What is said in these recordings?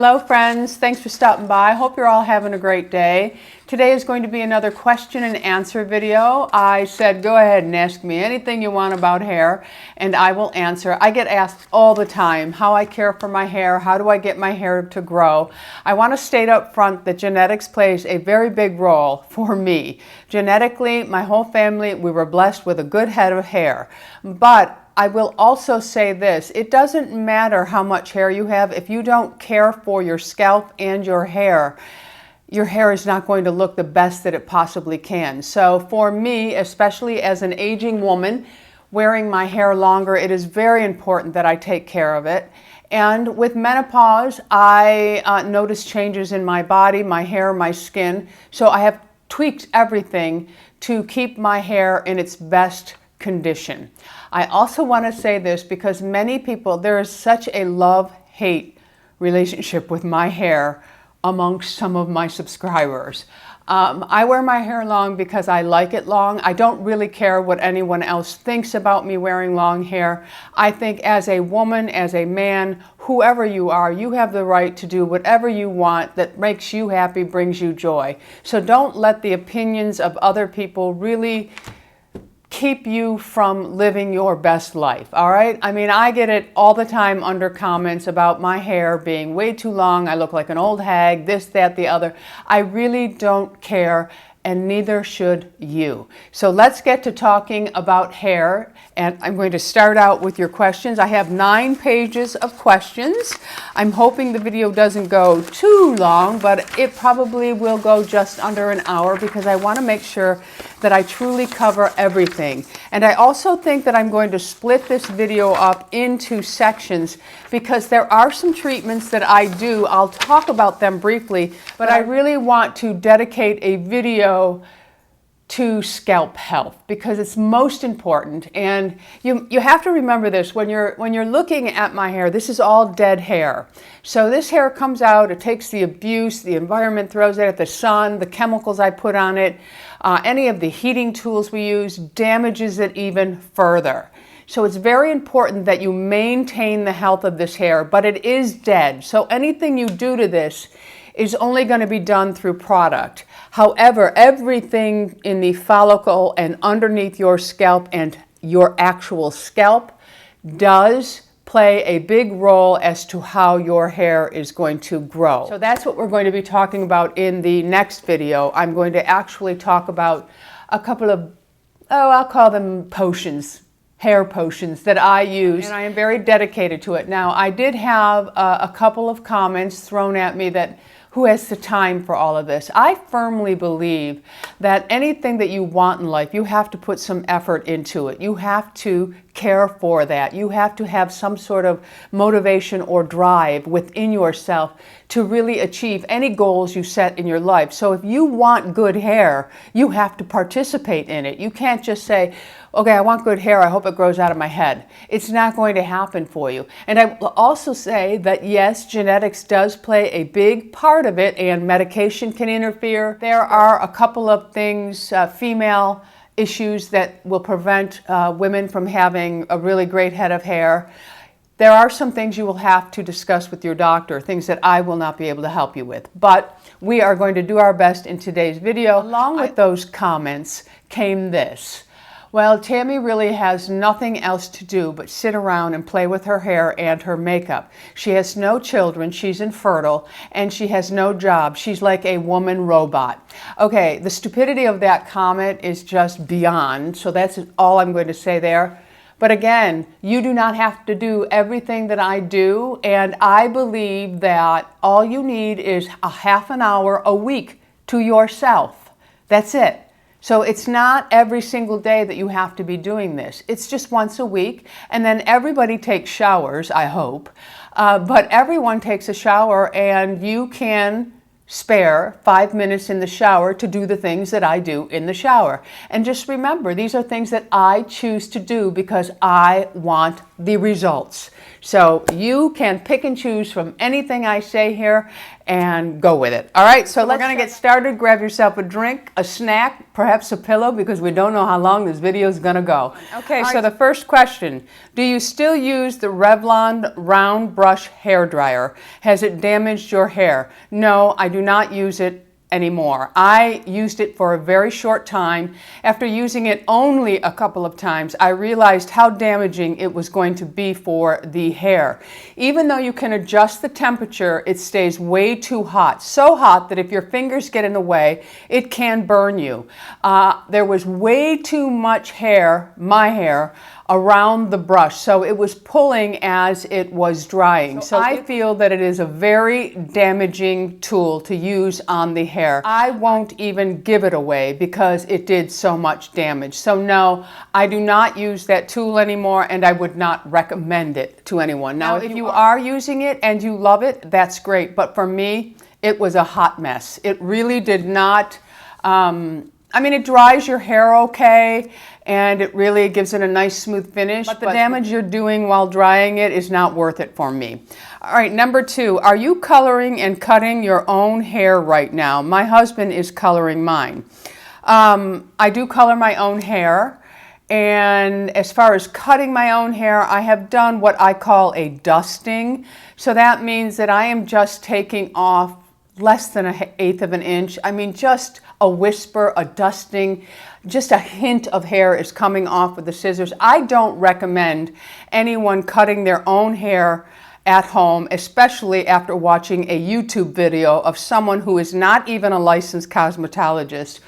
Hello friends, thanks for stopping by. Hope you're all having a great day. Today is going to be another question and answer video. I said go ahead and ask me anything you want about hair and I will answer. I get asked all the time how I care for my hair, how do I get my hair to grow. I want to state up front that genetics plays a very big role for me. Genetically, my whole family, we were blessed with a good head of hair. But I will also say this, it doesn't matter how much hair you have. If you don't care for your scalp and your hair is not going to look the best that it possibly can. So for me, especially as an aging woman, wearing my hair longer, it is very important that I take care of it. And with menopause, I notice changes in my body, my hair, my skin. So I have tweaked everything to keep my hair in its best condition. I also want to say this because many people, there is such a love-hate relationship with my hair amongst some of my subscribers. I wear my hair long because I like it long. I don't really care what anyone else thinks about me wearing long hair. I think as a woman, as a man, whoever you are, you have the right to do whatever you want that makes you happy, brings you joy. So don't let the opinions of other people really keep you from living your best life, all right? I mean, I get it all the time under comments about my hair being way too long. I look like an old hag, this, that, the other. I really don't care, and neither should you. So let's get to talking about hair, and I'm going to start out with your questions. I have 9 pages of questions. I'm hoping the video doesn't go too long, but it probably will go just under an hour because I want to make sure that I truly cover everything. And I also think that I'm going to split this video up into sections because there are some treatments that I do. I'll talk about them briefly, but I really want to dedicate a video to scalp health because it's most important. And you have to remember this when you're looking at my hair. This is all dead hair. So this hair comes out, it takes the abuse, the environment throws it at the sun, the chemicals I put on it, any of the heating tools we use damages it even further. So it's very important that you maintain the health of this hair, but it is dead. So anything you do to this is only going to be done through product. However, everything in the follicle and underneath your scalp and your actual scalp does play a big role as to how your hair is going to grow. So that's what we're going to be talking about in the next video. I'm going to actually talk about a couple of, I'll call them potions, hair potions that I use, and I am very dedicated to it. Now, I did have a couple of comments thrown at me that who has the time for all of this? I firmly believe that anything that you want in life, you have to put some effort into it. You have to care for that. You have to have some sort of motivation or drive within yourself to really achieve any goals you set in your life. So if you want good hair, you have to participate in it. You can't just say, okay, I want good hair, I hope it grows out of my head. It's not going to happen for you. And I will also say that yes, genetics does play a big part of it and medication can interfere. There are a couple of things, female issues that will prevent women from having a really great head of hair. There are some things you will have to discuss with your doctor, things that I will not be able to help you with. But we are going to do our best in today's video. Along with those comments came this. Well, Tammy really has nothing else to do but sit around and play with her hair and her makeup. She has no children, she's infertile, and she has no job. She's like a woman robot. Okay, the stupidity of that comment is just beyond, so that's all I'm going to say there. But again, you do not have to do everything that I do, and I believe that all you need is a half an hour a week to yourself. That's it. So it's not every single day that you have to be doing this. It's just once a week, and then everybody takes showers, I hope. But everyone takes a shower, and you can spare 5 minutes in the shower to do the things that I do in the shower. And just remember, these are things that I choose to do because I want the results. So you can pick and choose from anything I say here and go with it. All right, so we're going to get started. Grab yourself a drink, a snack, perhaps a pillow, because we don't know how long this video is going to go. Okay, so the first question, do you still use the Revlon round brush hair dryer? Has it damaged your hair? No, I do not use it anymore. I used it for a very short time. After using it only a couple of times, I realized how damaging it was going to be for the hair. Even though you can adjust the temperature, it stays way too hot. So hot that if your fingers get in the way, it can burn you. There was way too much hair, my hair, around the brush, so it was pulling as it was drying. So I feel that it is a very damaging tool to use on the hair. I won't even give it away because it did so much damage. So no, I do not use that tool anymore, and I would not recommend it to anyone. Now, if you are using it and you love it, that's great. But for me, it was a hot mess. It really did not, I mean, it dries your hair okay, and it really gives it a nice smooth finish, but the damage you're doing while drying it is not worth it for me. All right, number 2, are you coloring and cutting your own hair right now? My husband is coloring mine. I do color my own hair, and as far as cutting my own hair, I have done what I call a dusting. So that means that I am just taking off less than 1/8 of an inch. I mean, just a whisper, a dusting, just a hint of hair is coming off with the scissors. I don't recommend anyone cutting their own hair at home, especially after watching a YouTube video of someone who is not even a licensed cosmetologist.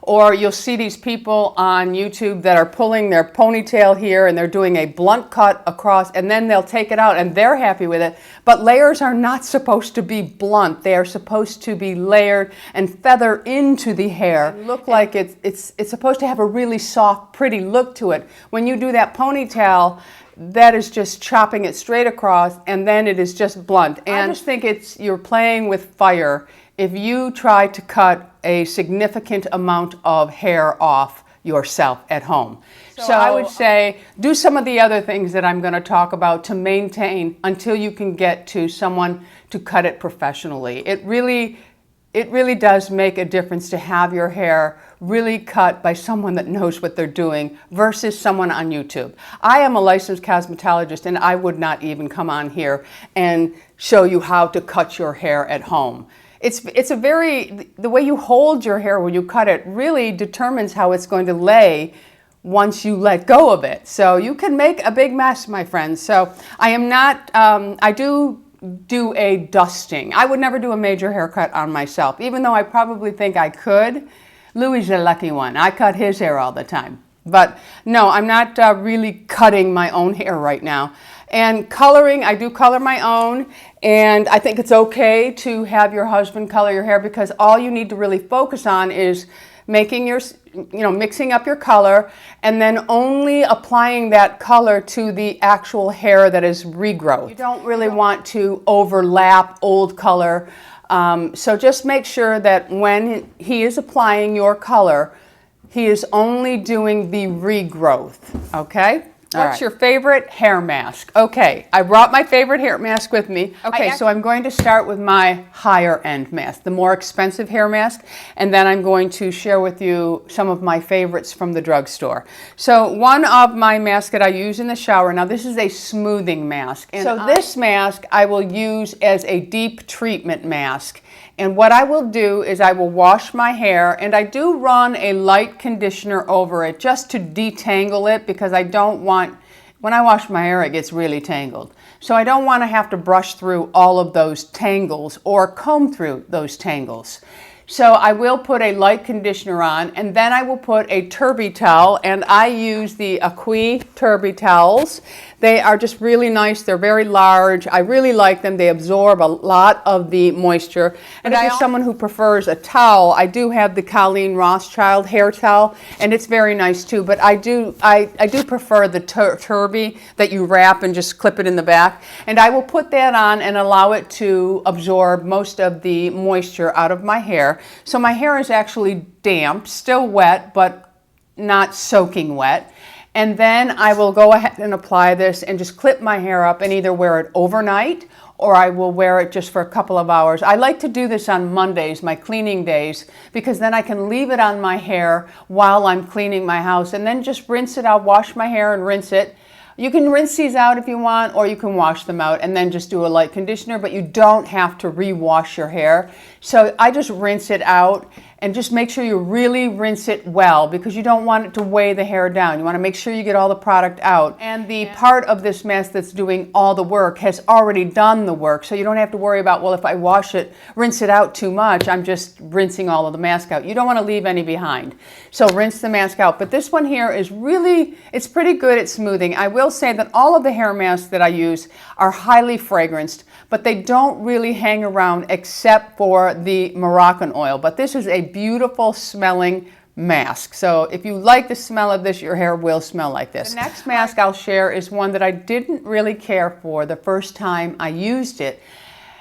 Or you'll see these people on YouTube that are pulling their ponytail here and they're doing a blunt cut across, and then they'll take it out and they're happy with it. But layers are not supposed to be blunt. They are supposed to be layered and feather into the hair and look like it's supposed to have a really soft, pretty look to it. When you do that ponytail, that is just chopping it straight across, and then it is just blunt. And I just think you're playing with fire if you try to cut a significant amount of hair off yourself at home. So I would say do some of the other things that I'm going to talk about to maintain until you can get to someone to cut it professionally. It really does make a difference to have your hair really cut by someone that knows what they're doing versus someone on YouTube. I am a licensed cosmetologist, and I would not even come on here and show you how to cut your hair at home. The way you hold your hair when you cut it really determines how it's going to lay once you let go of it. So you can make a big mess, my friends. So I am not, I do a dusting. I would never do a major haircut on myself, even though I probably think I could. Louis a lucky one. I cut his hair all the time. But no, I'm not really cutting my own hair right now. And coloring, I do color my own, and I think it's okay to have your husband color your hair because all you need to really focus on is making mixing up your color and then only applying that color to the actual hair that is regrowth. You don't really want to overlap old color. So just make sure that when he is applying your color, he is only doing the regrowth, okay? What's your favorite hair mask? Okay, I brought my favorite hair mask with me. Okay, so I'm going to start with my higher end mask, the more expensive hair mask, and then I'm going to share with you some of my favorites from the drugstore. So one of my masks that I use in the shower, now this is a smoothing mask. And so this mask I will use as a deep treatment mask. And what I will do is I will wash my hair, and I do run a light conditioner over it just to detangle it because I don't want, when I wash my hair, it gets really tangled. So I don't want to have to brush through all of those tangles or comb through those tangles. So I will put a light conditioner on, and then I will put a Turby towel, and I use the Aqui Turby towels. They are just really nice. They're very large. I really like them. They absorb a lot of the moisture. And if you're someone who prefers a towel, I do have the Colleen Rothschild hair towel, and it's very nice too. But I do prefer the Turby that you wrap and just clip it in the back. And I will put that on and allow it to absorb most of the moisture out of my hair. So my hair is actually damp, still wet, but not soaking wet. And then I will go ahead and apply this and just clip my hair up and either wear it overnight or I will wear it just for a couple of hours. I like to do this on Mondays, my cleaning days, because then I can leave it on my hair while I'm cleaning my house and then just rinse it out, wash my hair and rinse it. You can rinse these out if you want, or you can wash them out and then just do a light conditioner, but you don't have to re-wash your hair. So I just rinse it out and just make sure you really rinse it well because you don't want it to weigh the hair down. You want to make sure you get all the product out. And the part of this mask that's doing all the work has already done the work, so you don't have to worry about, well, if I wash it, rinse it out too much, I'm just rinsing all of the mask out. You don't want to leave any behind. So rinse the mask out. But this one here is really, it's pretty good at smoothing. I will say that all of the hair masks that I use are highly fragranced, but they don't really hang around except for the Moroccan oil. But this is a beautiful smelling mask. So if you like the smell of this, your hair will smell like this. The next mask I'll share is one that I didn't really care for the first time I used it.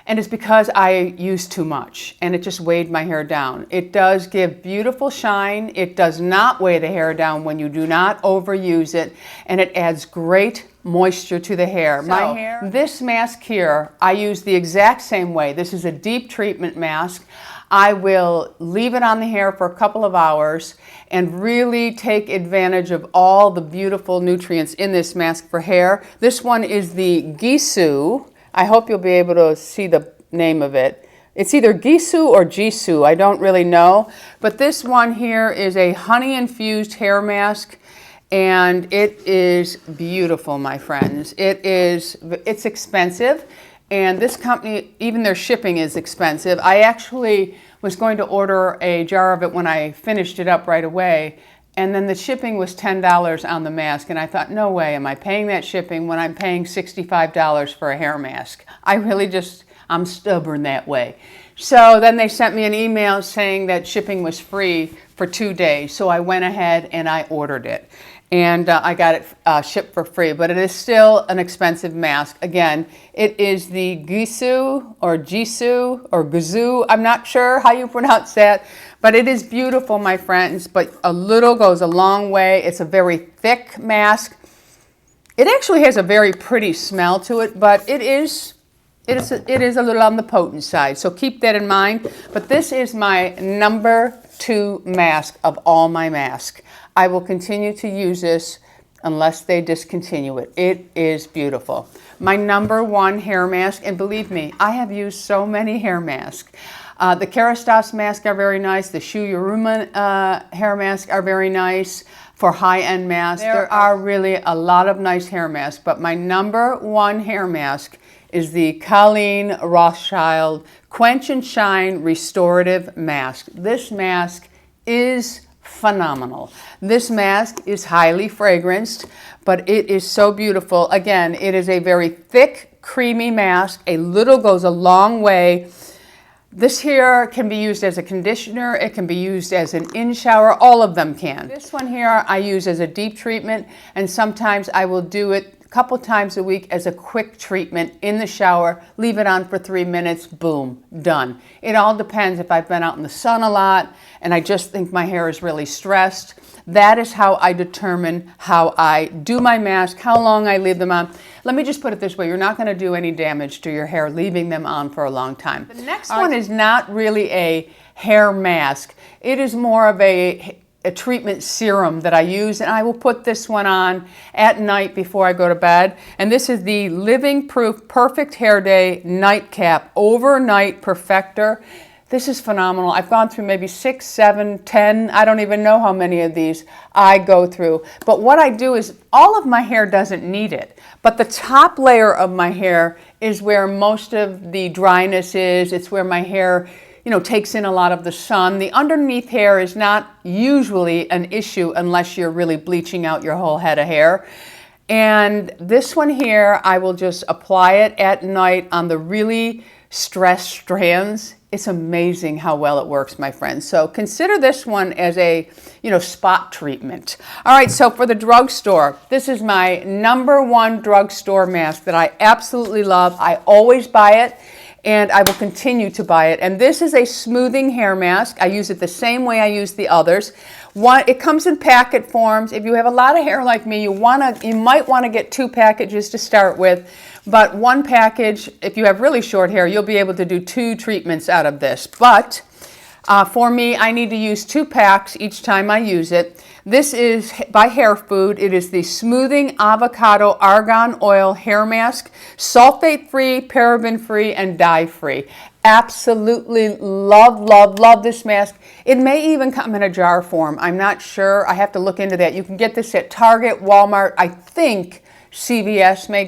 And it's because I used too much and it just weighed my hair down. It does give beautiful shine. It does not weigh the hair down when you do not overuse it. And it adds great moisture to the hair. This mask here, I use the exact same way. This is a deep treatment mask. I will leave it on the hair for a couple of hours and really take advantage of all the beautiful nutrients in this mask for hair. This one is the BISOUS. I hope you'll be able to see the name of it. It's either BISOUS or BISOUS, I don't really know. But this one here is a honey infused hair mask. And it is beautiful, my friends. It's expensive, and this company, even their shipping is expensive. I actually was going to order a jar of it when I finished it up right away, and then the shipping was $10 on the mask, and I thought, no way am I paying that shipping when I'm paying $65 for a hair mask. I'm stubborn that way. So then they sent me an email saying that shipping was free for 2 days, so I went ahead and I ordered it. And I got it shipped for free, but it is still an expensive mask. Again, it is the BISOUS or BISOUS or BISOUS. I'm not sure how you pronounce that, but it is beautiful, my friends. But a little goes a long way. It's a very thick mask. It actually has a very pretty smell to it, but it is a little on the potent side. So keep that in mind. But this is my number 2 mask of all my masks. I will continue to use this unless they discontinue it. It is beautiful. My number 1 hair mask, and believe me, I have used so many hair masks. The Carafix masks are very nice. The Shu hair masks are very nice for high-end masks. There are really a lot of nice hair masks, but my number 1 hair mask is the Colleen Rothschild Quench and Shine Restorative Mask. This mask is phenomenal. This mask is highly fragranced, but it is so beautiful. Again, it is a very thick, creamy mask. A little goes a long way. This here can be used as a conditioner. It can be used as an in-shower. All of them can. This one here I use as a deep treatment, and sometimes I will do it a couple times a week as a quick treatment in the shower. Leave it on for 3 minutes. Boom, done. It all depends if I've been out in the sun a lot and I just think my hair is really stressed. That is how I determine how I do my mask, how long I leave them on. Let me just put it this way. You're not going to do any damage to your hair leaving them on for a long time. The next one is not really a hair mask. It is more of a treatment serum that I use, and I will put this one on at night before I go to bed. And this is the Living Proof Perfect Hair Day Nightcap Overnight Perfector. This is phenomenal. I've gone through maybe 6, 7, 10, I don't even know how many of these I go through. But what I do is all of my hair doesn't need it, but the top layer of my hair is where most of the dryness is. It's where my hair takes in a lot of the sun. The underneath hair is not usually an issue unless you're really bleaching out your whole head of hair. And this one here, I will just apply it at night on the really stressed strands. It's amazing how well it works, my friends. So consider this one as a, spot treatment. All right, so for the drugstore, this is my number 1 drugstore mask that I absolutely love. I always buy it. and I will continue to buy it. And this is a smoothing hair mask. I use it the same way I use the others. It comes in packet forms. If you have a lot of hair like me, you might want to get 2 packages to start with. But 1 package, if you have really short hair, you'll be able to do 2 treatments out of this. But for me, I need to use 2 packs each time I use it. This is by Hair Food. It is the Smoothing Avocado Argan Oil Hair Mask, sulfate-free, paraben-free, and dye-free. Absolutely love, love, love this mask. It may even come in a jar form. I'm not sure. I have to look into that. You can get this at Target, Walmart. I think CVS may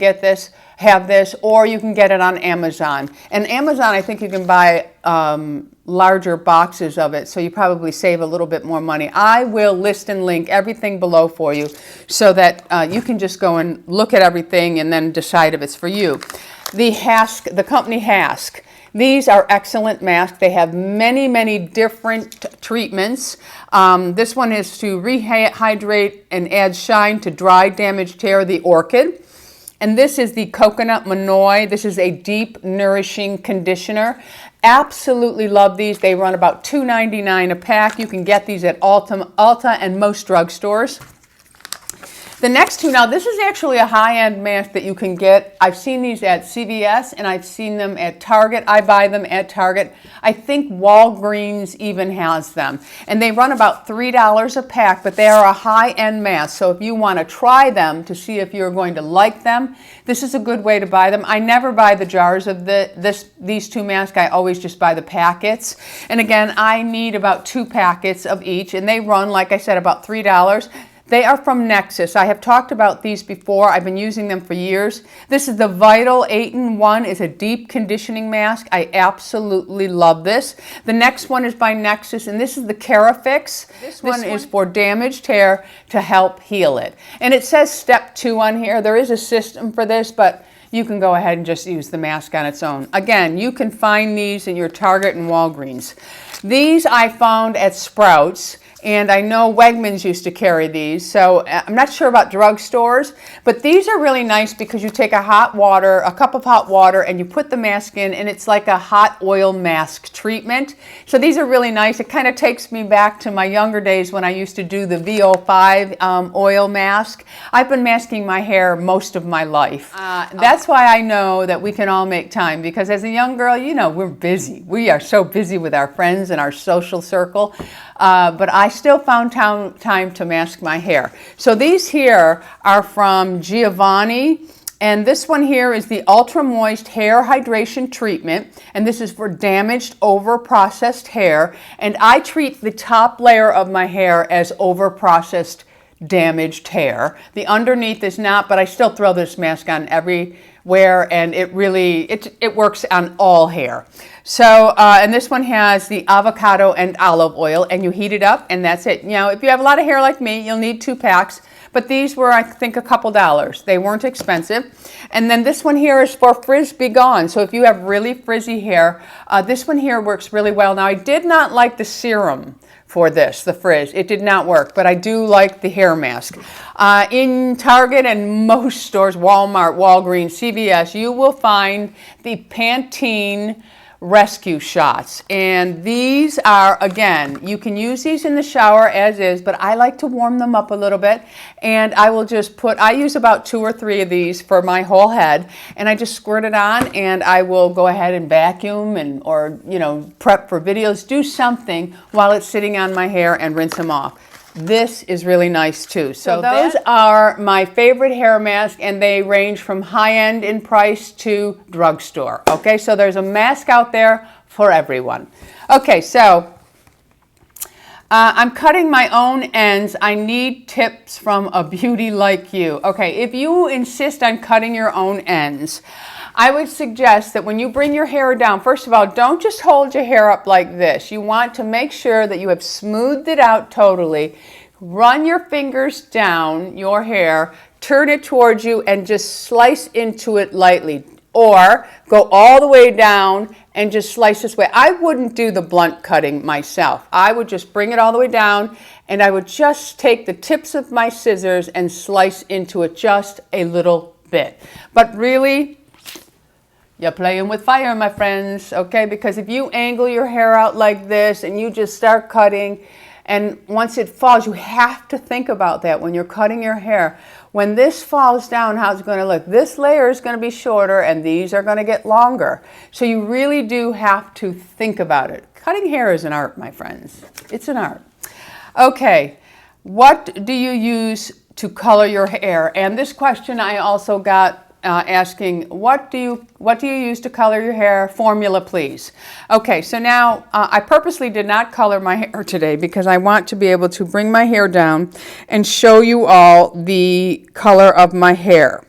have this, or you can get it on Amazon. And Amazon, I think you can buy larger boxes of it, so you probably save a little bit more money. I will list and link everything below for you so that you can just go and look at everything and then decide if it's for you. The company Hask. These are excellent masks. They have many, many different treatments. This one is to rehydrate and add shine to dry, damaged hair, the Orchid. And this is the Coconut Manoi. This is a deep, nourishing conditioner. Absolutely love these. They run about $2.99 a pack. You can get these at Ulta and most drugstores. The next 2, now this is actually a high-end mask that you can get. I've seen these at CVS and I've seen them at Target. I buy them at Target. I think Walgreens even has them. And they run about $3 a pack, but they are a high-end mask. So if you want to try them to see if you're going to like them, this is a good way to buy them. I never buy the jars of these 2 masks. I always just buy the packets. And again, I need about 2 packets of each, and they run, like I said, about $3. They are from Nexus. I have talked about these before. I've been using them for years. This is the Vital 8-in-1. It's a deep conditioning mask. I absolutely love this. The next one is by Nexus, and this is the Carafix. This one is for damaged hair to help heal it. And it says step 2 on here. There is a system for this, but you can go ahead and just use the mask on its own. Again, you can find these in your Target and Walgreens. These I found at Sprouts. And I know Wegmans used to carry these, so I'm not sure about drugstores, but these are really nice because you take a cup of hot water, and you put the mask in, and it's like a hot oil mask treatment. So these are really nice. It kind of takes me back to my younger days when I used to do the VO5 oil mask. I've been masking my hair most of my life. That's why I know that we can all make time, because as a young girl, you know, we're busy. We are so busy with our friends and our social circle. But I still found time to mask my hair. So these here are from Giovanni, and this one here is the Ultra Moist Hair Hydration Treatment, and this is for damaged, over-processed hair, and I treat the top layer of my hair as over-processed, damaged hair. The underneath is not, but I still throw this mask on everywhere, and it works on all hair. So, and this one has the avocado and olive oil, and you heat it up, and that's it. You know, if you have a lot of hair like me, you'll need 2 packs, but these were, I think, a couple dollars. They weren't expensive. And then this one here is for Frizz Be Gone. So if you have really frizzy hair, this one here works really well. Now, I did not like the serum for this, the Frizz. It did not work, but I do like the hair mask. In Target and most stores, Walmart, Walgreens, CVS, you will find the Pantene rescue shots, and these are, again, you can use these in the shower as is, but I like to warm them up a little bit, and I will just I use about 2 or 3 of these for my whole head, and I just squirt it on, and I will go ahead and vacuum or you know, prep for videos, do something while it's sitting on my hair, and rinse them off. This is really nice too. So those are my favorite hair masks, and they range from high-end in price to drugstore. Okay, so there's a mask out there for everyone. Okay, so I'm cutting my own ends. I need tips from a beauty like you. Okay, if you insist on cutting your own ends, I would suggest that when you bring your hair down, first of all, don't just hold your hair up like this. You want to make sure that you have smoothed it out totally. Run your fingers down your hair, turn it towards you, and just slice into it lightly. Or go all the way down and just slice this way. I wouldn't do the blunt cutting myself. I would just bring it all the way down, and I would just take the tips of my scissors and slice into it just a little bit. But really, you're playing with fire, my friends, okay? Because if you angle your hair out like this and you just start cutting, and once it falls, you have to think about that when you're cutting your hair. When this falls down, how's it going to look? This layer is going to be shorter and these are going to get longer. So you really do have to think about it. Cutting hair is an art, my friends. It's an art. Okay, what do you use to color your hair? And this question I also got asking, what do you use to color your hair? Formula, please. Okay, so now I purposely did not color my hair today because I want to be able to bring my hair down and show you all the color of my hair.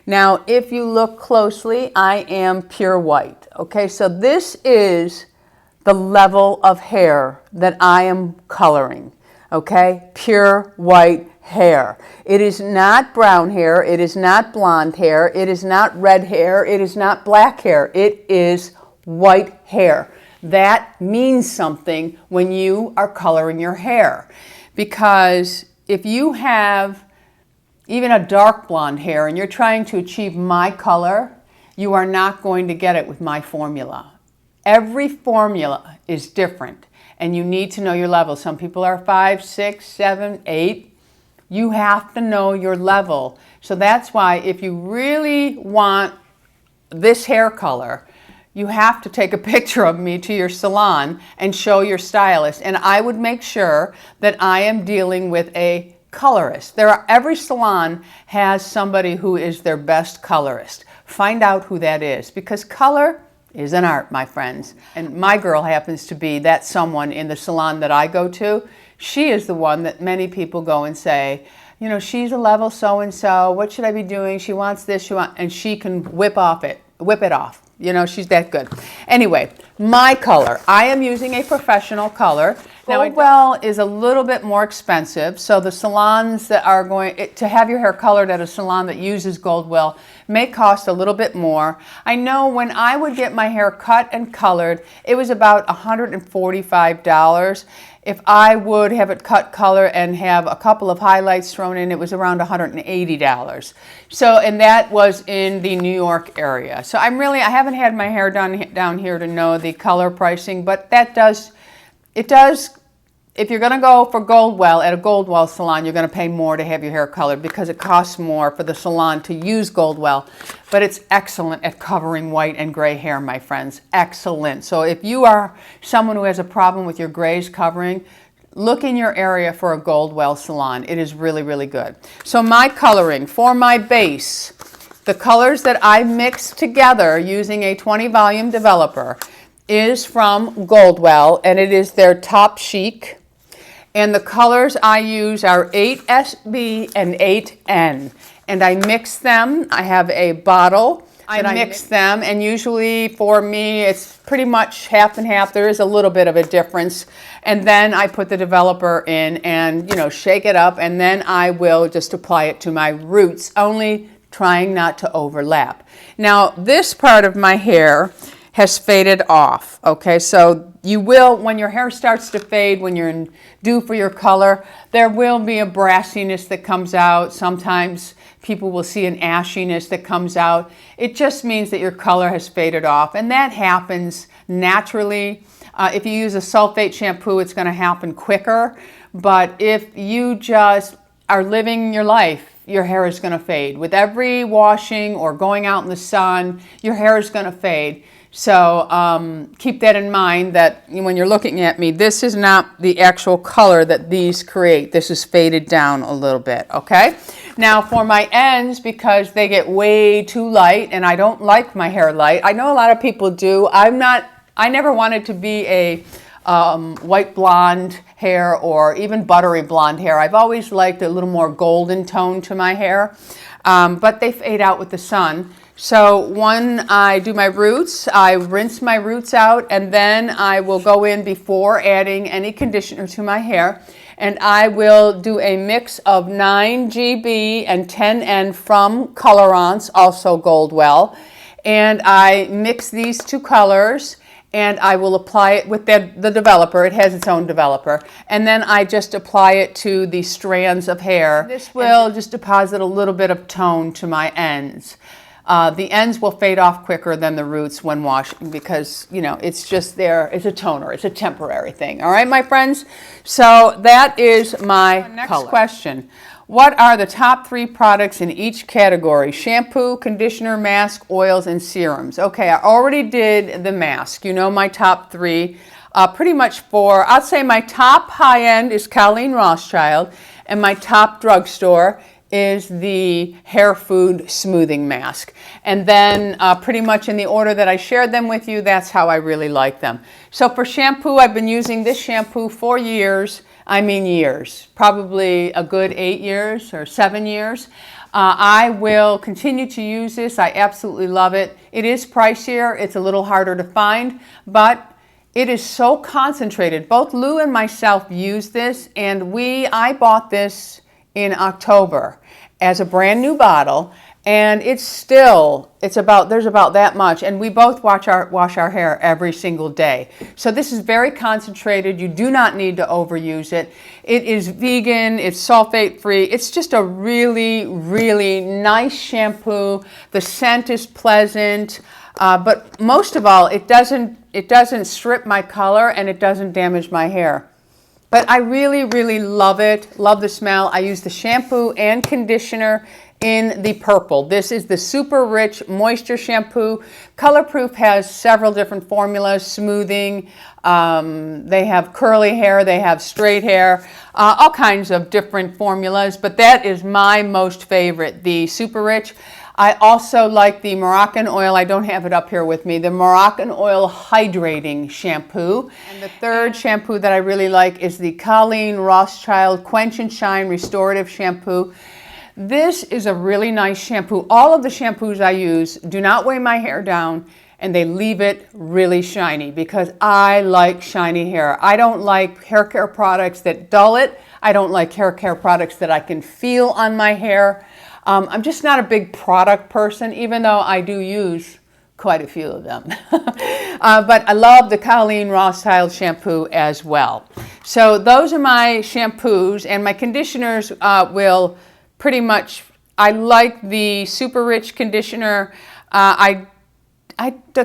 Now, if you look closely, I am pure white. Okay, so this is the level of hair that I am coloring. Okay, pure white hair. It is not brown hair, it is not blonde hair, it is not red hair, it is not black hair, it is white hair. That means something when you are coloring your hair, because if you have even a dark blonde hair and you're trying to achieve my color, you are not going to get it with my formula. Every formula is different and you need to know your level. Some people are 5, 6, 7, 8. You have to know your level. So that's why if you really want this hair color, you have to take a picture of me to your salon and show your stylist. And I would make sure that I am dealing with a colorist. Every salon has somebody who is their best colorist. Find out who that is, because color is an art, my friends. And my girl happens to be that someone in the salon that I go to. She is the one that many people go and say, you know, she's a level so-and-so, what should I be doing? She wants this, and she can whip it off. You know, she's that good. Anyway, my color. I am using a professional color. Now, Goldwell is a little bit more expensive, so the salons that are going to have your hair colored at a salon that uses Goldwell may cost a little bit more. I know when I would get my hair cut and colored, it was about $145. If I would have it cut color and have a couple of highlights thrown in, it was around $180. So, and that was in the New York area. So I haven't had my hair done down here to know the color pricing, but it does, if you're going to go for Goldwell at a Goldwell salon, you're going to pay more to have your hair colored because it costs more for the salon to use Goldwell. But it's excellent at covering white and gray hair, my friends. Excellent. So if you are someone who has a problem with your grays covering, look in your area for a Goldwell salon. It is really, really good. So my coloring for my base, the colors that I mix together using a 20 volume developer is from Goldwell, and it is their Top Chic. And the colors I use are 8SB and 8N. And I mix them. I have a bottle. I mix them, and usually for me it's pretty much half and half. There is a little bit of a difference. And then I put the developer in and, you know, shake it up, and then I will just apply it to my roots, only trying not to overlap. Now, this part of my hair has faded off. Okay, so you will, when your hair starts to fade, when you're due for your color, there will be a brassiness that comes out. Sometimes people will see an ashiness that comes out. It just means that your color has faded off, and that happens naturally. If you use a sulfate shampoo, it's going to happen quicker, but if you just are living your life, your hair is going to fade. With every washing or going out in the sun, your hair is going to fade. So keep that in mind, that when you're looking at me, this is not the actual color that these create. This is faded down a little bit, okay? Now for my ends, because they get way too light, and I don't like my hair light. I know a lot of people do. I never wanted to be a white blonde hair or even buttery blonde hair. I've always liked a little more golden tone to my hair, but they fade out with the sun. So when I do my roots, I rinse my roots out, and then I will go in before adding any conditioner to my hair, and I will do a mix of 9GB and 10N from Colorance, also Goldwell, and I mix these two colors, and I will apply it with the developer. It has its own developer, and then I just apply it to the strands of hair. This will just deposit a little bit of tone to my ends. The ends will fade off quicker than the roots when washing because, you know, it's just there. It's a toner. It's a temporary thing. All right, my friends? So that is my next question. What are the top 3 products in each category? Shampoo, conditioner, mask, oils, and serums. Okay, I already did the mask. You know my top 3. Pretty much I'd say my top high-end is Colleen Rothschild, and my top drugstore is the hair food smoothing mask. And then pretty much in the order that I shared them with you, that's how I really like them. So for shampoo, I've been using this shampoo for years. I mean years, probably a good 8 years or 7 years. I will continue to use this. I absolutely love it. It is pricier. It's a little harder to find, but it is so concentrated. Both Lou and myself use this, and I bought this in October as a brand new bottle, and there's about that much, and we both wash our hair every single day. So this is very concentrated. You do not need to overuse it. It is vegan, it's sulfate free. It's just a really, really nice shampoo. The scent is pleasant, but most of all, it doesn't strip my color and it doesn't damage my hair. But I really, really love it. Love the smell. I use the shampoo and conditioner in the purple. This is the Super Rich Moisture Shampoo. ColorProof has several different formulas, smoothing. They have curly hair. They have straight hair. All kinds of different formulas. But that is my most favorite, the Super Rich. I also like the Moroccan oil. I don't have it up here with me. The Moroccan oil hydrating shampoo. And the third shampoo that I really like is the Colleen Rothschild Quench and Shine Restorative Shampoo. This is a really nice shampoo. All of the shampoos I use do not weigh my hair down, and they leave it really shiny because I like shiny hair. I don't like hair care products that dull it. I don't like hair care products that I can feel on my hair. I'm just not a big product person, even though I do use quite a few of them. But I love the Colleen Rothschild shampoo as well. So those are my shampoos, and my conditioners will pretty much, I like the Super Rich conditioner. The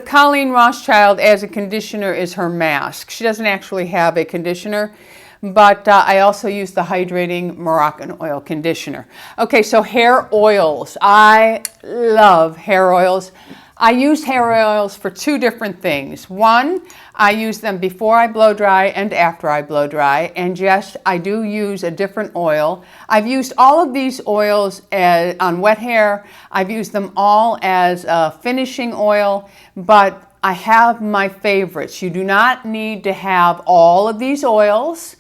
Colleen Rothschild as a conditioner is her mask. She doesn't actually have a conditioner. But I also use the hydrating Moroccan oil conditioner. Okay, so hair oils. I love hair oils. I use hair oils for 2 different things. One, I use them before I blow dry and after I blow dry. And yes, I do use a different oil. I've used all of these oils on wet hair. I've used them all as a finishing oil, but I have my favorites. You do not need to have all of these oils.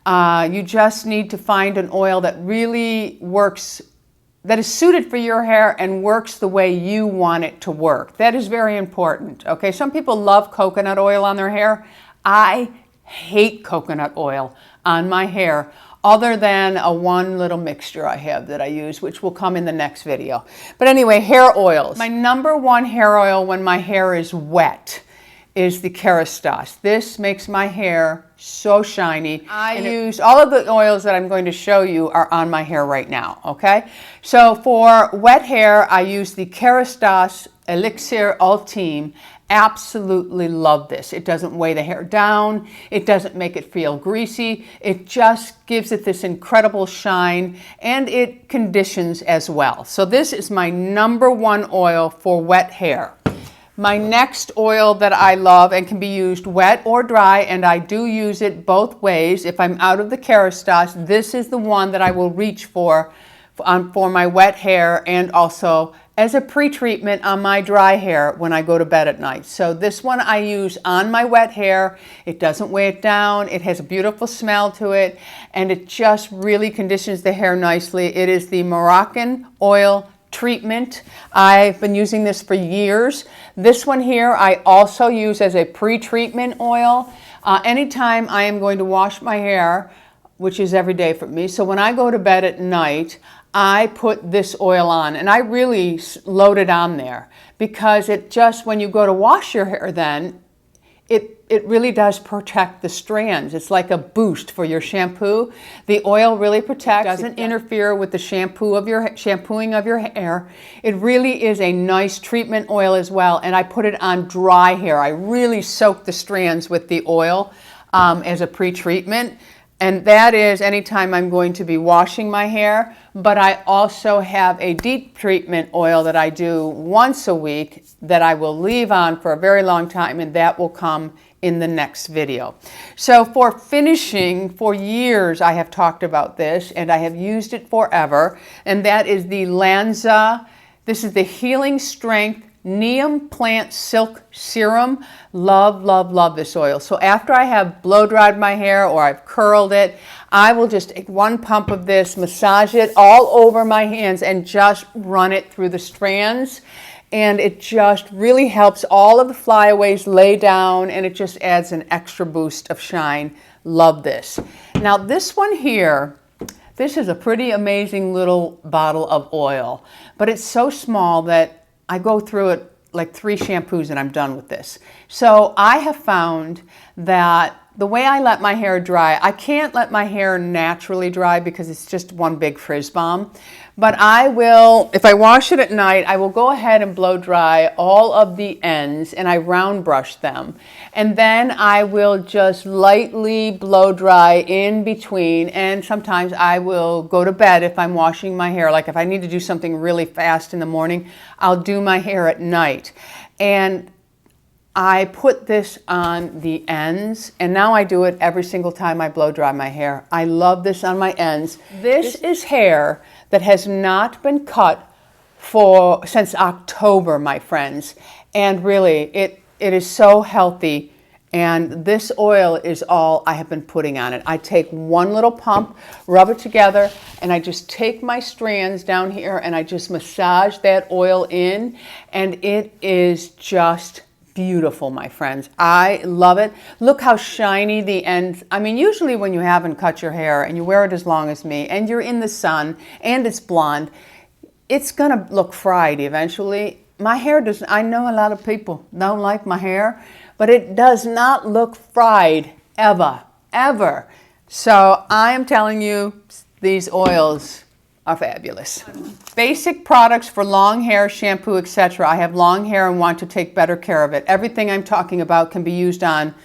You just need to find an oil that really works, that is suited for your hair and works the way you want it to work. That is very important. Okay, some people love coconut oil on their hair. I hate coconut oil on my hair, other than one little mixture I have that I use, which will come in the next video. But anyway, hair oils. My number 1 hair oil when my hair is wet is the Carafix. This makes my hair so shiny. I use all of the oils that I'm going to show you are on my hair right now, okay? So for wet hair, I use the Carafix Elixir Ultime. Absolutely love this. It doesn't weigh the hair down. It doesn't make it feel greasy. It just gives it this incredible shine, and it conditions as well. So this is my number 1 oil for wet hair. My next oil that I love and can be used wet or dry, and I do use it both ways. If I'm out of the Carafix, this is the one that I will reach for my wet hair and also as a pre-treatment on my dry hair when I go to bed at night. So this one I use on my wet hair. It doesn't weigh it down. It has a beautiful smell to it, and it just really conditions the hair nicely. It is the Moroccan oil treatment. I've been using this for years. This one here I also use as a pre-treatment oil. Anytime I am going to wash my hair, which is every day for me, so when I go to bed at night, I put this oil on, and I really load it on there because it just, when you go to wash your hair then, it really does protect the strands. It's like a boost for your shampoo. The oil really protects. It doesn't interfere with the shampooing of your hair. It really is a nice treatment oil as well, and I put it on dry hair. I really soak the strands with the oil as a pre-treatment. And that is anytime I'm going to be washing my hair, but I also have a deep treatment oil that I do once a week that I will leave on for a very long time, and that will come in the next video. So for finishing, for years I have talked about this and I have used it forever, and that is the Lanza. This is the Healing Strength Neem Plant Silk Serum. Love, love, love this oil. So after I have blow dried my hair or I've curled it, I will just take one pump of this, massage it all over my hands and just run it through the strands. And it just really helps all of the flyaways lay down, and it just adds an extra boost of shine. Love this. Now this one here, this is a pretty amazing little bottle of oil, but it's so small that I go through it like 3 shampoos and I'm done with this. So I have found that the way I let my hair dry, I can't let my hair naturally dry because it's just one big frizz bomb. But I will, if I wash it at night, I will go ahead and blow dry all of the ends and I round brush them. And then I will just lightly blow dry in between, and sometimes I will go to bed if I'm washing my hair. Like if I need to do something really fast in the morning, I'll do my hair at night. And I put this on the ends, and now I do it every single time I blow dry my hair. I love this on my ends. This is hair that has not been cut since October, my friends. And really, it is so healthy. And this oil is all I have been putting on it. I take one little pump, rub it together, and I just take my strands down here and I just massage that oil in, and it is just beautiful, my friends. I love it. Look how shiny the ends. I mean, usually when you haven't cut your hair and you wear it as long as me and you're in the sun and it's blonde, it's gonna look fried eventually. My hair doesn't. I know a lot of people don't like my hair, but it does not look fried ever, ever. So I am telling you, these oils are fabulous. Basic products for long hair, shampoo, etc. I have long hair and want to take better care of it. Everything I'm talking about can be used on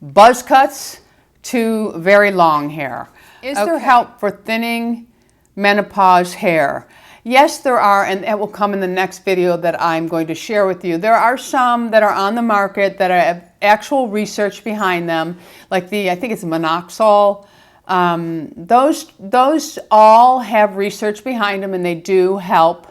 buzz cuts to very long hair. Is there help for thinning menopause hair? Yes, there are, and that will come in the next video that I'm going to share with you. There are some that are on the market that have actual research behind them, like I think it's Monoxol. Those all have research behind them, and they do help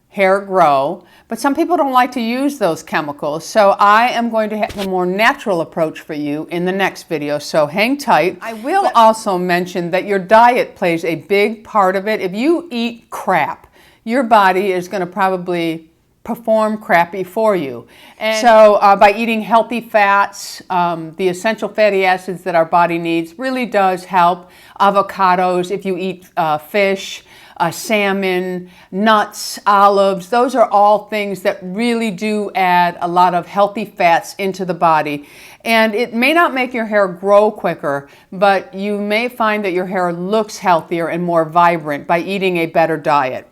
hair grow, but some people don't like to use those chemicals. So I am going to have a more natural approach for you in the next video, so hang tight. I will also mention that your diet plays a big part of it. If you eat crap, your body is going to probably perform crappy for you. And so by eating healthy fats, the essential fatty acids that our body needs really does help. Avocados, if you eat fish, salmon, nuts, olives, those are all things that really do add a lot of healthy fats into the body. And it may not make your hair grow quicker, but you may find that your hair looks healthier and more vibrant by eating a better diet.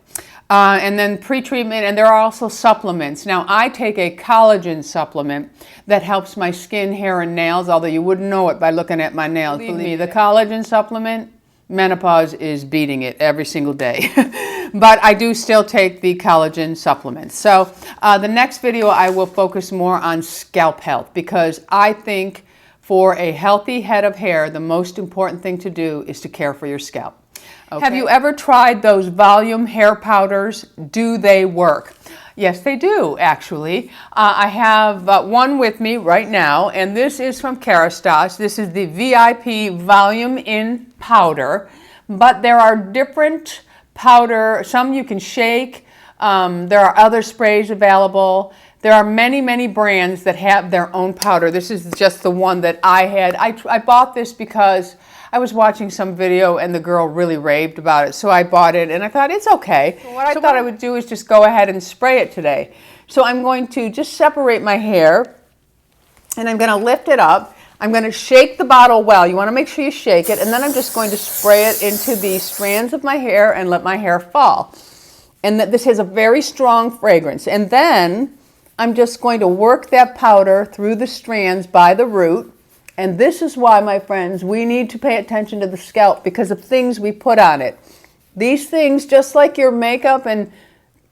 And then pre-treatment, and there are also supplements. Now, I take a collagen supplement that helps my skin, hair, and nails, although you wouldn't know it by looking at my nails. Believe me, the collagen supplement, menopause is beating it every single day. But I do still take the collagen supplements. So the next video, I will focus more on scalp health, because I think for a healthy head of hair, the most important thing to do is to care for your scalp. Okay. Have you ever tried those volume hair powders? Do they work? Yes, they do, actually. I have one with me right now, and this is from Carafix. This is the VIP Volume in Powder, but there are different powder. Some you can shake. There are other sprays available. There are many, many brands that have their own powder. This is just the one that I had. I bought this because I was watching some video and the girl really raved about it, so I bought it and I thought it's okay. So what I thought I would do is just go ahead and spray it today. So I'm going to just separate my hair and I'm going to lift it up. I'm going to shake the bottle well. You want to make sure you shake it, and then I'm just going to spray it into the strands of my hair and let my hair fall. And this has a very strong fragrance. And then I'm just going to work that powder through the strands by the root. And this is why, my friends, we need to pay attention to the scalp because of things we put on it. These things, just like your makeup and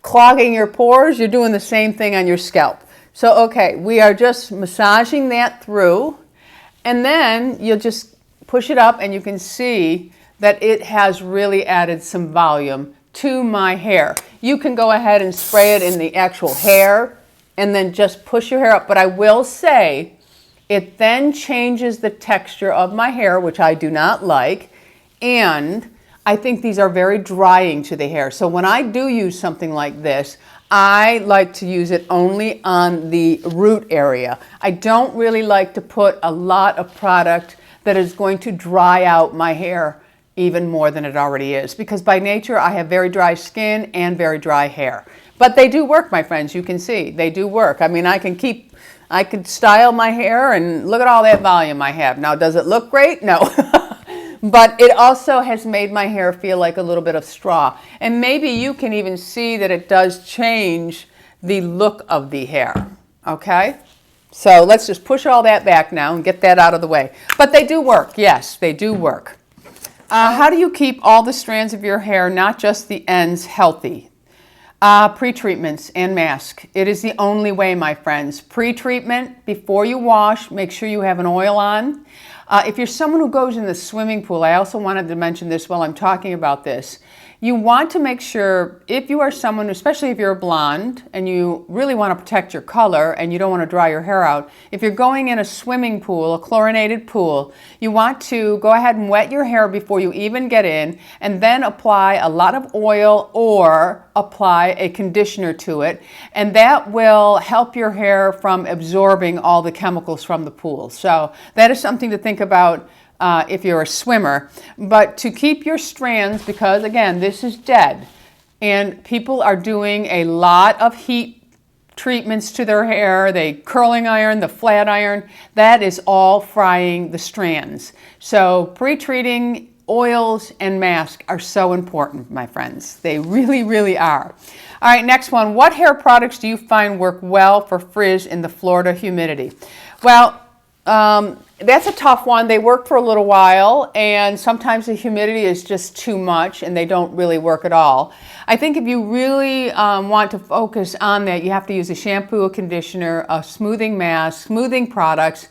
clogging your pores, you're doing the same thing on your scalp. So, okay, we are just massaging that through. And then you'll just push it up and you can see that it has really added some volume to my hair. You can go ahead and spray it in the actual hair and then just push your hair up. But I will say it then changes the texture of my hair, which I do not like. And I think these are very drying to the hair. So when I do use something like this, I like to use it only on the root area. I don't really like to put a lot of product that is going to dry out my hair even more than it already is, because by nature I have very dry skin and very dry hair. But they do work, my friends. You can see they do work. I mean, I could style my hair and look at all that volume I have. Now, does it look great? No. But it also has made my hair feel like a little bit of straw. And maybe you can even see that it does change the look of the hair, okay? So let's just push all that back now and get that out of the way. But they do work, yes, they do work. How do you keep all the strands of your hair, not just the ends, healthy? Pre-treatments and mask. It is the only way, my friends. Pre-treatment, before you wash, make sure you have an oil on. If you're someone who goes in the swimming pool, I also wanted to mention this while I'm talking about this. You want to make sure, if you are someone, especially if you're a blonde and you really want to protect your color and you don't want to dry your hair out, if you're going in a swimming pool, a chlorinated pool, you want to go ahead and wet your hair before you even get in and then apply a lot of oil or apply a conditioner to it, and that will help your hair from absorbing all the chemicals from the pool. So that is something to think about if you're a swimmer. But to keep your strands, because again, this is dead, and people are doing a lot of heat treatments to their hair, the curling iron, the flat iron, that is all frying the strands. So pre-treating oils and masks are so important, my friends. They really, really are. All right, next one. What hair products do you find work well for frizz in the Florida humidity? Well, that's a tough one. They work for a little while, and sometimes the humidity is just too much and they don't really work at all. I think if you really want to focus on that, you have to use a shampoo, a conditioner, a smoothing mask, smoothing products,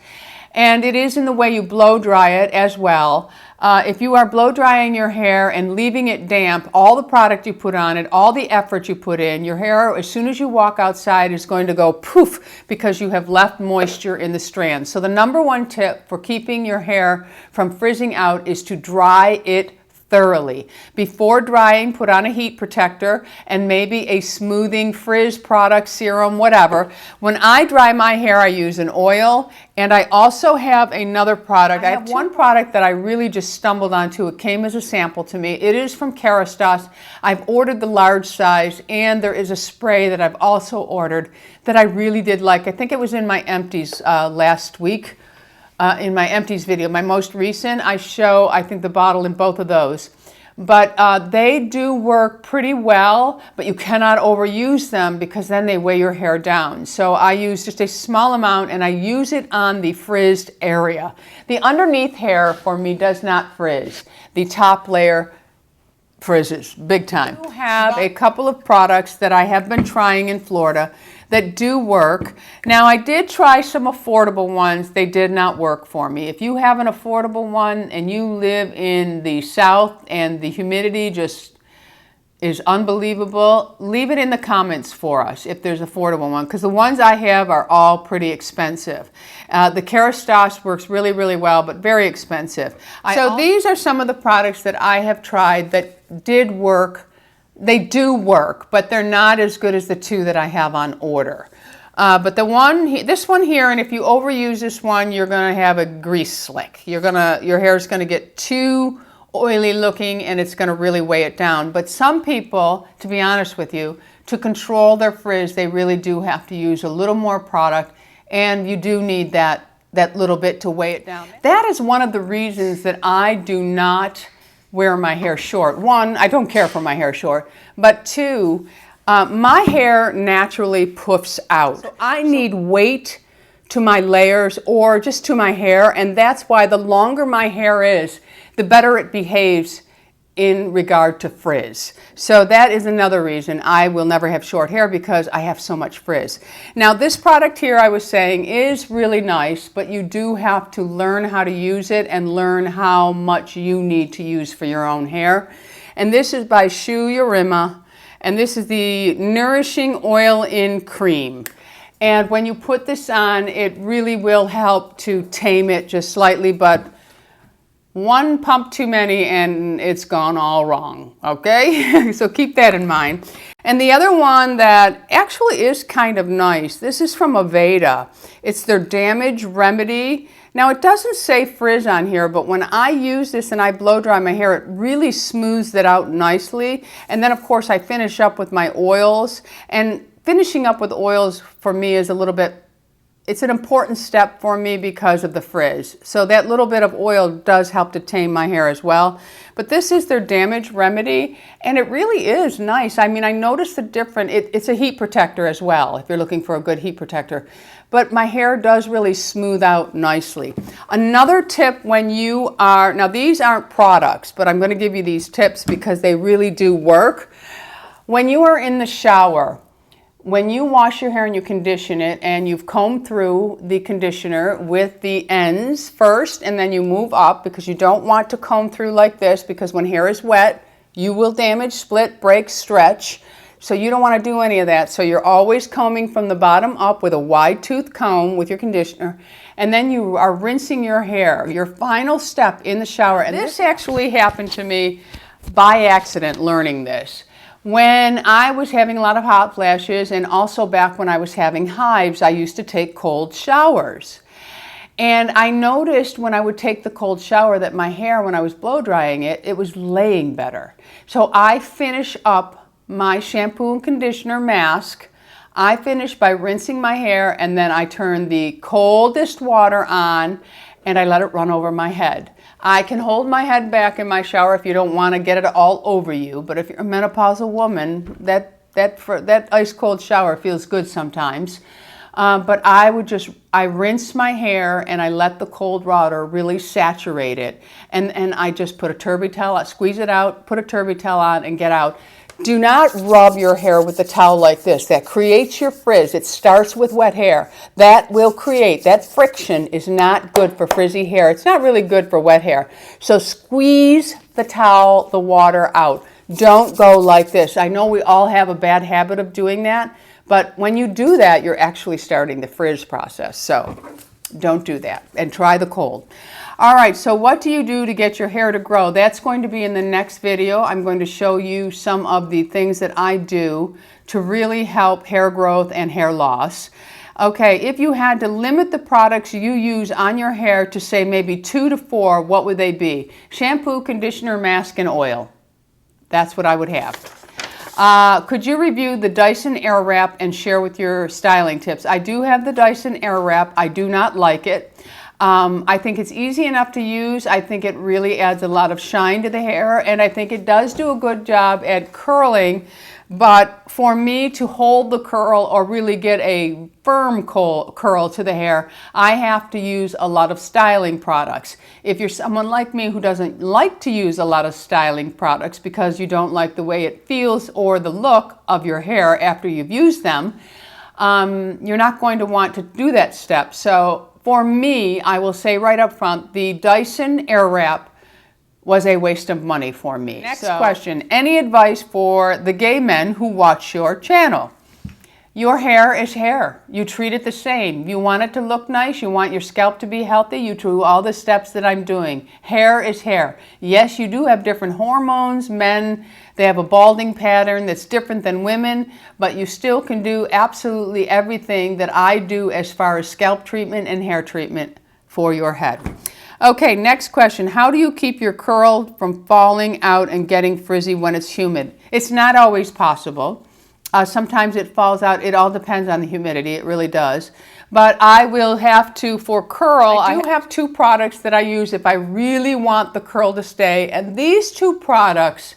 and it is in the way you blow dry it as well. If you are blow drying your hair and leaving it damp, all the product you put on it, all the effort you put in, your hair, as soon as you walk outside, is going to go poof because you have left moisture in the strands. So the number one tip for keeping your hair from frizzing out is to dry it thoroughly. Before drying, put on a heat protector and maybe a smoothing frizz product, serum, whatever. When I dry my hair, I use an oil, and I also have another product. I have one product that I really just stumbled onto. It came as a sample to me. It is from Carafix. I've ordered the large size, and there is a spray that I've also ordered that I really did like. I think it was in my empties last week. In my empties video, my most recent, I show, I think, the bottle in both of those. But they do work pretty well, but you cannot overuse them because then they weigh your hair down. So I use just a small amount, and I use it on the frizzed area. The underneath hair for me does not frizz. The top layer frizzes big time. I have a couple of products that I have been trying in Florida that do work. Now, I did try some affordable ones. They did not work for me. If you have an affordable one and you live in the South and the humidity just is unbelievable, leave it in the comments for us if there's an affordable one, because the ones I have are all pretty expensive. The Carafix works really, really well, but very expensive. So these are some of the products that I have tried that did work. They do work, but they're not as good as the two that I have on order. But this one here, and if you overuse this one, you're going to have a grease slick. Your hair is going to get too oily looking, and it's going to really weigh it down. But some people, to be honest with you, to control their frizz, they really do have to use a little more product and you do need that little bit to weigh it down. That is one of the reasons that I do not wear my hair short. One, I don't care for my hair short, but two, my hair naturally puffs out. So I need weight to my layers or just to my hair, and that's why the longer my hair is, the better it behaves in regard to frizz. So that is another reason I will never have short hair, because I have so much frizz. Now this product here, I was saying, is really nice, but you do have to learn how to use it and learn how much you need to use for your own hair. And this is by Shu Urima, and this is the Nourishing Oil in Cream. And when you put this on, it really will help to tame it just slightly, but one pump too many and it's gone all wrong, okay? So keep that in mind. And the other one that actually is kind of nice, this is from Aveda. It's their Damage Remedy. Now it doesn't say frizz on here, but when I use this and I blow dry my hair, it really smooths it out nicely. And then of course I finish up with my oils, and finishing up with oils for me is a little bit, it's an important step for me because of the frizz. So that little bit of oil does help to tame my hair as well. But this is their Damage Remedy, and it really is nice. I mean, I noticed the difference. It's a heat protector as well, if you're looking for a good heat protector. But my hair does really smooth out nicely. Another tip when you are, now these aren't products, but I'm gonna give you these tips because they really do work. When you are in the shower, when you wash your hair and you condition it, and you've combed through the conditioner with the ends first, and then you move up, because you don't want to comb through like this, because when hair is wet, you will damage, split, break, stretch. So you don't want to do any of that. So you're always combing from the bottom up with a wide tooth comb with your conditioner, and then you are rinsing your hair, your final step in the shower. And this actually happened to me by accident, learning this. When I was having a lot of hot flashes, and also back when I was having hives, I used to take cold showers. And I noticed when I would take the cold shower that my hair, when I was blow drying it, it was laying better. So I finish up my shampoo and conditioner mask. I finish by rinsing my hair, and then I turn the coldest water on and I let it run over my head. I can hold my head back in my shower if you don't want to get it all over you, but if you're a menopausal woman, that ice cold shower feels good sometimes. But I rinse my hair and I let the cold water really saturate it, and I just put a turby towel, squeeze it out, put a turby towel on, and get out. Do not rub your hair with the towel like this. That creates your frizz. It starts with wet hair. That will create, that friction is not good for frizzy hair. It's not really good for wet hair. So squeeze the towel, the water out. Don't go like this. I know we all have a bad habit of doing that, but when you do that, you're actually starting the frizz process. So don't do that, and try the cold. All right, so what do you do to get your hair to grow? That's going to be in the next video. I'm going to show you some of the things that I do to really help hair growth and hair loss. Okay, if you had to limit the products you use on your hair to say maybe 2 to 4, what would they be? Shampoo, conditioner, mask, and oil. That's what I would have. Could you review the Dyson Airwrap and share with your styling tips? I do have the Dyson Airwrap. I do not like it. I think it's easy enough to use. I think it really adds a lot of shine to the hair, and I think it does do a good job at curling. But for me to hold the curl or really get a firm curl to the hair, I have to use a lot of styling products. If you're someone like me who doesn't like to use a lot of styling products because you don't like the way it feels or the look of your hair after you've used them, you're not going to want to do that step. So for me, I will say right up front, the Dyson Airwrap was a waste of money for me. Next question, any advice for the gay men who watch your channel? Your hair is hair. You treat it the same. You want it to look nice. You want your scalp to be healthy. You do all the steps that I'm doing. Hair is hair. Yes, you do have different hormones. Men, they have a balding pattern that's different than women, but you still can do absolutely everything that I do as far as scalp treatment and hair treatment for your head. Okay, next question. How do you keep your curl from falling out and getting frizzy when it's humid? It's not always possible. Sometimes it falls out. It all depends on the humidity. It really does. But I will have to, for curl, I do have two products that I use if I really want the curl to stay. And these two products,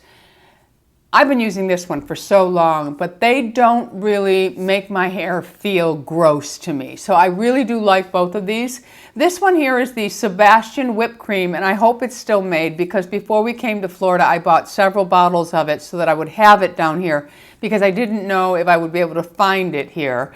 I've been using this one for so long, but they don't really make my hair feel gross to me. So I really do like both of these. This one here is the Sebastian whipped cream, and I hope it's still made because before we came to Florida, I bought several bottles of it so that I would have it down here because I didn't know if I would be able to find it here.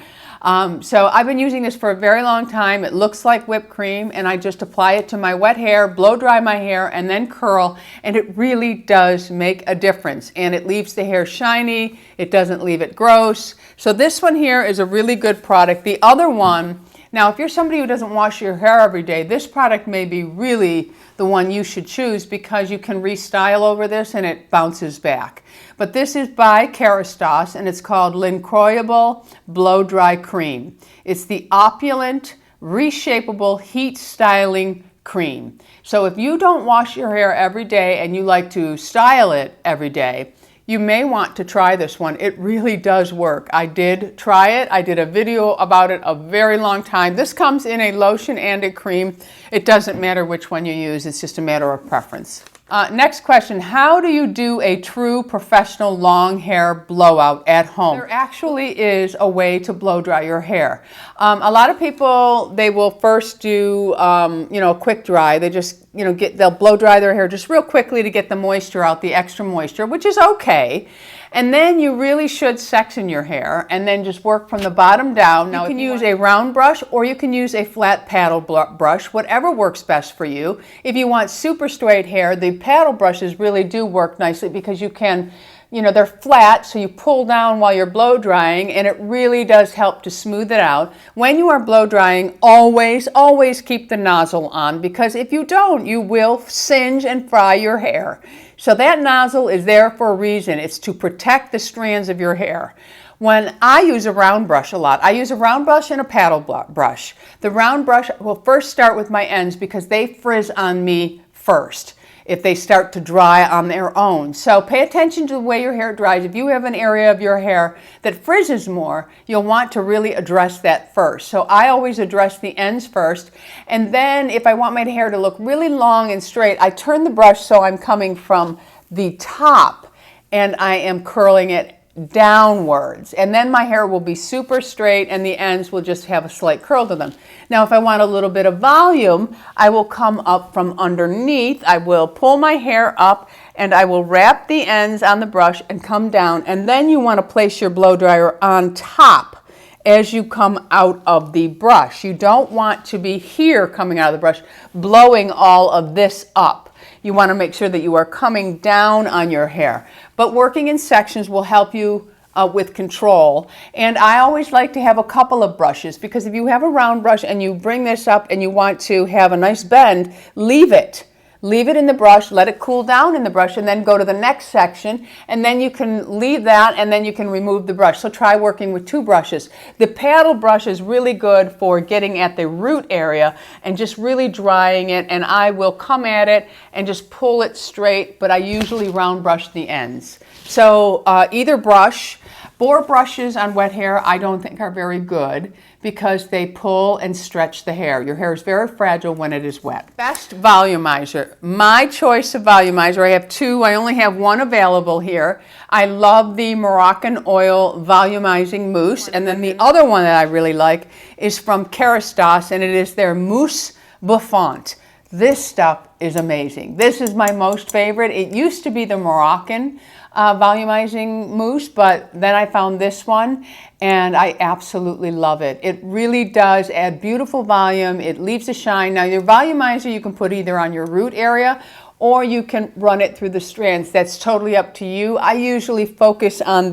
So I've been using this for a very long time. It looks like whipped cream, and I just apply it to my wet hair, blow dry my hair, and then curl, and it really does make a difference. And it leaves the hair shiny. It doesn't leave it gross. So this one here is a really good product. The other one, now if you're somebody who doesn't wash your hair every day, this product may be really the one you should choose because you can restyle over this and it bounces back. But this is by Carafix, and it's called Lincroyable Blow Dry Cream. It's the Opulent Reshapeable Heat Styling Cream. So if you don't wash your hair every day and you like to style it every day, you may want to try this one. It really does work. I did try it. I did a video about it a very long time. This comes in a lotion and a cream. It doesn't matter which one you use. It's just a matter of preference. Next question, how do you do a true professional long hair blowout at home? There actually is a way to blow dry your hair. A lot of people, they will first do, a quick dry. They just, they'll blow dry their hair just real quickly to get the moisture out, the extra moisture, which is okay. And then you really should section your hair and then just work from the bottom down. Now you can use a round brush or you can use a flat paddle brush, whatever works best for you. If you want super straight hair, the paddle brushes really do work nicely because you can, they're flat, so you pull down while you're blow drying, and it really does help to smooth it out. When you are blow drying, always keep the nozzle on, because if you don't, you will singe and fry your hair. So that nozzle is there for a reason. It's to protect the strands of your hair. When I use a round brush a lot, I use a round brush and a paddle brush. The round brush will first start with my ends because they frizz on me first if they start to dry on their own. So pay attention to the way your hair dries. If you have an area of your hair that frizzes more, you'll want to really address that first. So I always address the ends first. And then if I want my hair to look really long and straight, I turn the brush so I'm coming from the top and I am curling it downwards, and then my hair will be super straight and the ends will just have a slight curl to them. Now if I want a little bit of volume, I will come up from underneath. I will pull my hair up and I will wrap the ends on the brush and come down, and then you want to place your blow dryer on top as you come out of the brush. You don't want to be here coming out of the brush blowing all of this up. You want to make sure that you are coming down on your hair. But working in sections will help you with control. And I always like to have a couple of brushes, because if you have a round brush and you bring this up and you want to have a nice bend, leave it. Leave it in the brush, let it cool down in the brush, and then go to the next section, and then you can leave that, and then you can remove the brush. So try working with two brushes. The paddle brush is really good for getting at the root area and just really drying it, and I will come at it and just pull it straight, but I usually round brush the ends. So either brush. Bore brushes on wet hair I don't think are very good because they pull and stretch the hair. Your hair is very fragile when it is wet. Best volumizer. My choice of volumizer, I have two. I only have one available here. I love the Moroccan Oil Volumizing Mousse, and then the other one that I really like is from Carafix, and it is their Mousse Bouffant. This stuff is amazing. This is my most favorite. It used to be the Moroccan volumizing mousse, but then I found this one and I absolutely love it. It really does add beautiful volume. It leaves a shine. Now your volumizer you can put either on your root area or you can run it through the strands. That's totally up to you. I usually focus on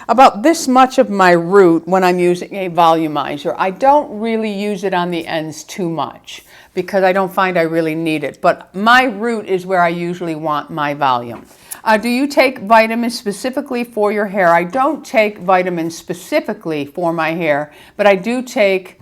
about this much of my root when I'm using a volumizer. I don't really use it on the ends too much because I don't find I really need it, but my root is where I usually want my volume. Do you take vitamins specifically for your hair? I don't take vitamins specifically for my hair, but I do take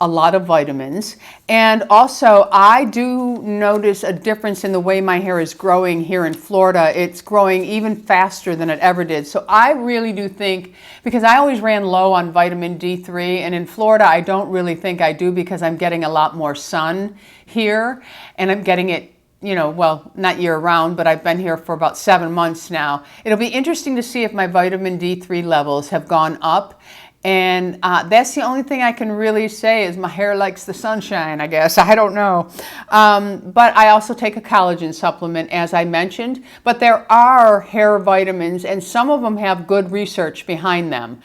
a lot of vitamins. And also I do notice a difference in the way my hair is growing here in Florida. It's growing even faster than it ever did. So I really do think, because I always ran low on vitamin D3, and in Florida I don't really think I do because I'm getting a lot more sun here, and I'm getting it, you know, well, not year round, but I've been here for about 7 months now. It'll be interesting to see if my vitamin D3 levels have gone up. And that's the only thing I can really say is my hair likes the sunshine, I guess. I don't know. But I also take a collagen supplement, as I mentioned. But there are hair vitamins, and some of them have good research behind them.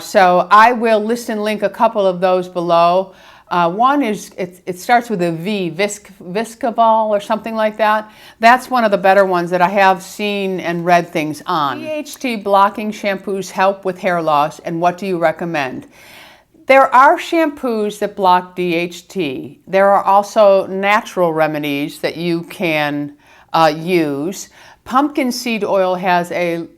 So I will list and link a couple of those below. One is, it starts with a V, Viscaval or something like that. That's one of the better ones that I have seen and read things on. DHT blocking shampoos help with hair loss, and what do you recommend? There are shampoos that block DHT. There are also natural remedies that you can use. Pumpkin seed oil has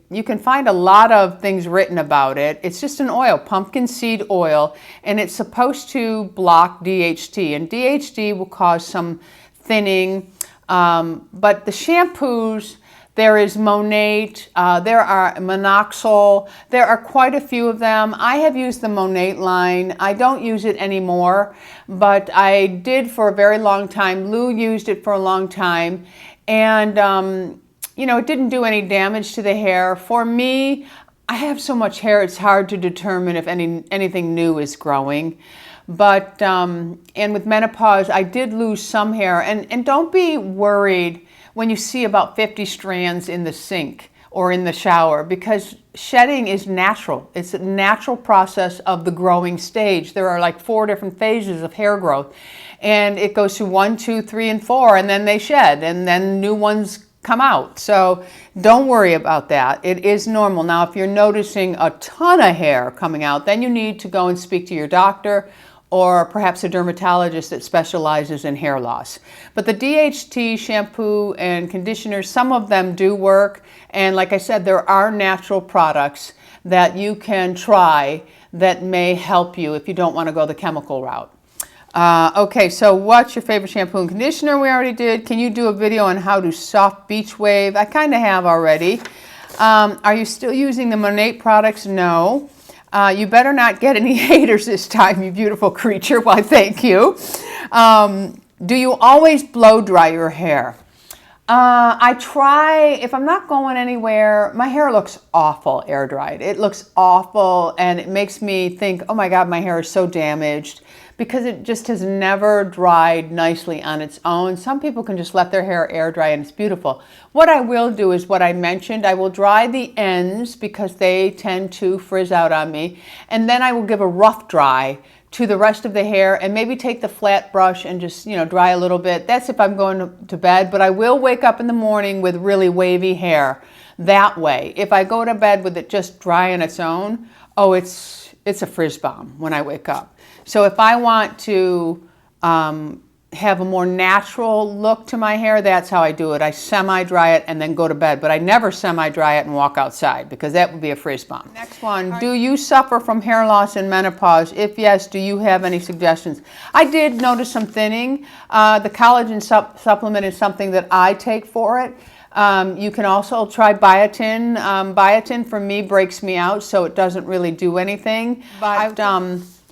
you can find a lot of things written about it. It's just an oil, pumpkin seed oil, and it's supposed to block DHT. And DHT will cause some thinning, but the shampoos, there is Monate, there are Monoxol, there are quite a few of them. I have used the Monate line. I don't use it anymore, but I did for a very long time. Lou used it for a long time, and you know, it didn't do any damage to the hair. For me, I have so much hair, it's hard to determine if anything new is growing. But, and with menopause, I did lose some hair. And don't be worried when you see about 50 strands in the sink or in the shower, because shedding is natural. It's a natural process of the growing stage. There are like 4 different phases of hair growth. And it goes through 1, 2, 3, and 4, and then they shed, and then new ones come out. So don't worry about that. It is normal. Now, if you're noticing a ton of hair coming out, then you need to go and speak to your doctor or perhaps a dermatologist that specializes in hair loss. But the DHT shampoo and conditioners, some of them do work. And like I said, there are natural products that you can try that may help you if you don't want to go the chemical route. Okay, so what's your favorite shampoo and conditioner? We already did. Can you do a video on how to soft beach wave? I kind of have already. Are you still using the Monate products? No. You better not get any haters this time, you beautiful creature. Why, thank you. Do you always blow dry your hair? I try, if I'm not going anywhere. My hair looks awful air dried. It looks awful, and it makes me think, oh my God, my hair is so damaged, because it just has never dried nicely on its own. Some people can just let their hair air dry and it's beautiful. What I will do is what I mentioned. I will dry the ends because they tend to frizz out on me, and then I will give a rough dry to the rest of the hair, and maybe take the flat brush and just, you know, dry a little bit. That's if I'm going to bed, but I will wake up in the morning with really wavy hair that way. If I go to bed with it just dry on its own, oh, it's a frizz bomb when I wake up. So if I want to have a more natural look to my hair, that's how I do it. I semi-dry it and then go to bed, but I never semi-dry it and walk outside, because that would be a frizz bomb. Next one, do you suffer from hair loss in menopause? If yes, do you have any suggestions? I did notice some thinning. The collagen supplement is something that I take for it. You can also try biotin. Biotin for me breaks me out, so it doesn't really do anything. But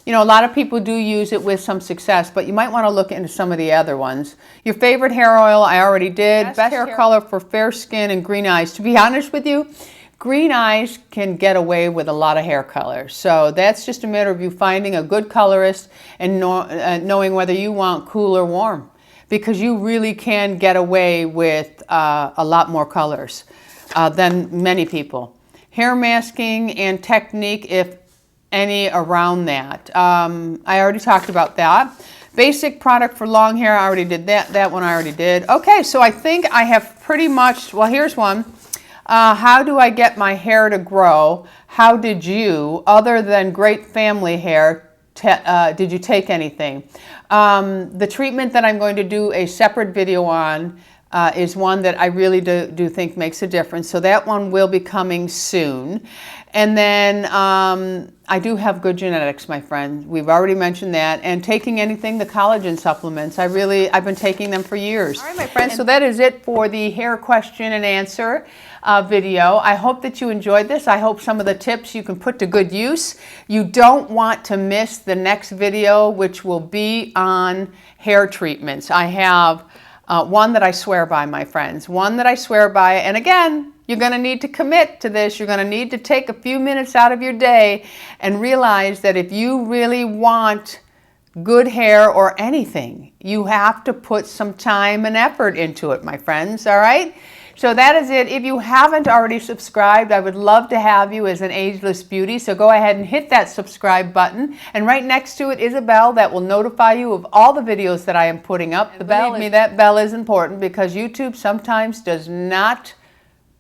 you know, a lot of people do use it with some success, but you might want to look into some of the other ones. Your favorite hair oil, I already did. Best hair color for fair skin and green eyes. To be honest with you, green eyes can get away with a lot of hair color. So that's just a matter of you finding a good colorist and knowing whether you want cool or warm, because you really can get away with a lot more colors than many people. Hair masking and technique, if any, around that. I already talked about that. Basic product for long hair, I already did that. That one I already did. Okay, so I think I have pretty much, well, here's one. How do I get my hair to grow? How did you, other than great family hair, did you take anything? The treatment that I'm going to do a separate video on is one that I really do think makes a difference. So that one will be coming soon. And then I do have good genetics, my friend. We've already mentioned that. And taking anything, the collagen supplements, I've been taking them for years. All right, my friends, so that is it for the hair question and answer video. I hope that you enjoyed this. I hope some of the tips you can put to good use. You don't want to miss the next video, which will be on hair treatments. I have one that I swear by, my friends. One that I swear by. And again, you're going to need to commit to this. You're going to need to take a few minutes out of your day and realize that if you really want good hair or anything, you have to put some time and effort into it, my friends. All right? So that is it. If you haven't already subscribed, I would love to have you as an ageless beauty. So go ahead and hit that subscribe button. And right next to it is a bell that will notify you of all the videos that I am putting up. Believe me, that bell is important because YouTube sometimes does not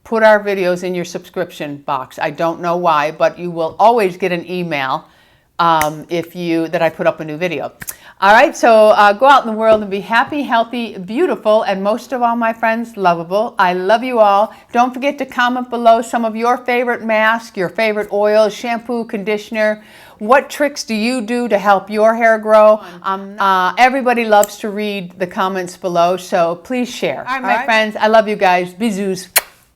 put our videos in your subscription box. I don't know why, but you will always get an email that I put up a new video. All right, so go out in the world and be happy, healthy, beautiful, and most of all, my friends, lovable. I love you all. Don't forget to comment below some of your favorite masks, your favorite oils, shampoo, conditioner. What tricks do you do to help your hair grow? Everybody loves to read the comments below, so please share. All right, my friends, I love you guys. Bisous.